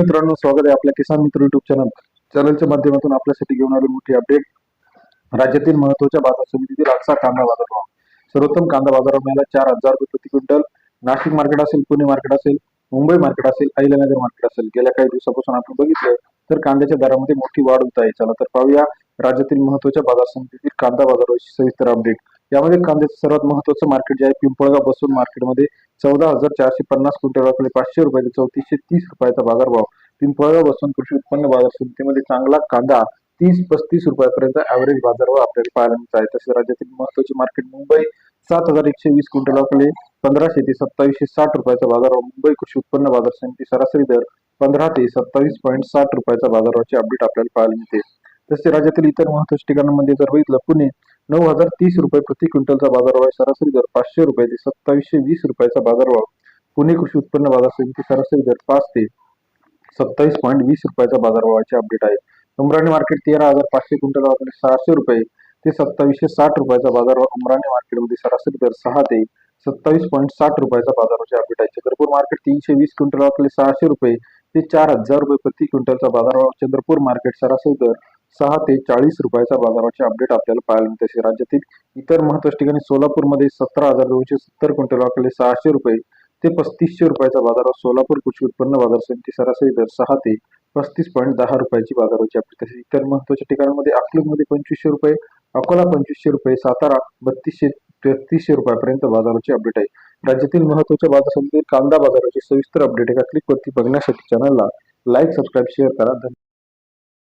मित्रांनो, स्वागत आहे आपल्या किसान मित्र युट्यूब चॅनलच्या माध्यमातून आपल्यासाठी घेऊन आलो मोठी अपडेट। राज्यातील महत्त्वाच्या बाजार समितीतील आजचा कांदा बाजार भाव। सर्वोत्तम कांदा बाजार मिळाला 4,000 रुपये प्रति क्विंटल। नाशिक मार्केट असेल, पुणे मार्केट असेल, मुंबई मार्केट असेल, अहिल्यानगर मार्केट असेल, गेल्या काही दिवसापासून आपण बघितलं तर कांद्याच्या दरामध्ये मोठी वाढ होत आहे। चला तर पाहूया राज्यातील महत्त्वाच्या बाजार समितीतील कांदा बाजाराची सविस्तर अपडेट। यामध्ये कांद्याचं सर्वात महत्त्वाचं मार्केट जे आहे पिंपळगाव बसून मार्केटमध्ये 14,450 क्विंटलकडे 500 रुपये ते 3430 रुपयाचा बाजारभाव। पिंपळगाव बसून कृषी उत्पन्न बाजार समितीमध्ये चांगला कांदा 30-35 रुपयापर्यंत ॲव्हरेज बाजारभाव आपल्याला पाहायला मिळत आहे। तसेच राज्यातील महत्त्वाचे मार्केट मुंबई 7,120 क्विंटलकडे 1500 ते 2760 रुपयाचा बाजारभाव। मुंबई कृषी उत्पन्न बाजार समिती सरासरी दर 15 ते 27.60 रुपयाचा बाजारभावाची अपडेट आपल्याला पाहायला मिळते। तसे राज्यातील इतर महत्त्वाच्या ठिकाणांमध्ये जर बघितलं, पुणे 9,030 रुपये प्रति क्विंटलचा बाजारभाव, सरासरी दर 500 रुपये ते 2720 रुपयाचा बाजारभाव। पुणे कृषी उत्पन्न बाजार समिती सरासरी दर 5 ते 27.20 रुपयाचा बाजारभावाची अपडेट आहे। उमराणी मार्केट 13,500 क्विंटल 600 रुपये ते 2760 रुपयाचा बाजारभाव। उमराणी मार्केटमध्ये सरासरी दर 6 ते 27.60 रुपयाचा बाजाराची अपडेट आहे। चंद्रपूर मार्केट 320 क्विंटल 600 रुपये ते 4,000 रुपये प्रति क्विंटलचा बाजारभाव। चंद्रपूर मार्केट सरासरी दर 6 ते 40 रुपयाचा बाजाराची अपडेट आपल्याला पाहायला मिळते। राज्यातील इतर महत्त्वाच्या ठिकाणी सोलापूरमध्ये 17,270 क्विंटल 600 रुपये ते 3500 रुपयाचा बाजारभाव। सोलापूर कृषी उत्पन्न बाजार समिती सरासरी दर 6 ते 35.10 रुपयाची बाजाराची अपडेट। तसेच इतर महत्त्वाच्या ठिकाणांमध्ये अकलूजमध्ये 2500 रुपये, अकोला 2500 रुपये, सातारा 3200-3300 रुपयापर्यंत बाजाराची अपडेट आहे। राज्यातील महत्त्वाच्या बाजार समितीतील कांदा बाजाराची सविस्तर अपडेट एका क्लिकवरती बघण्यासाठी चॅनलला लाईक, सबस्क्राईब, शेअर करा।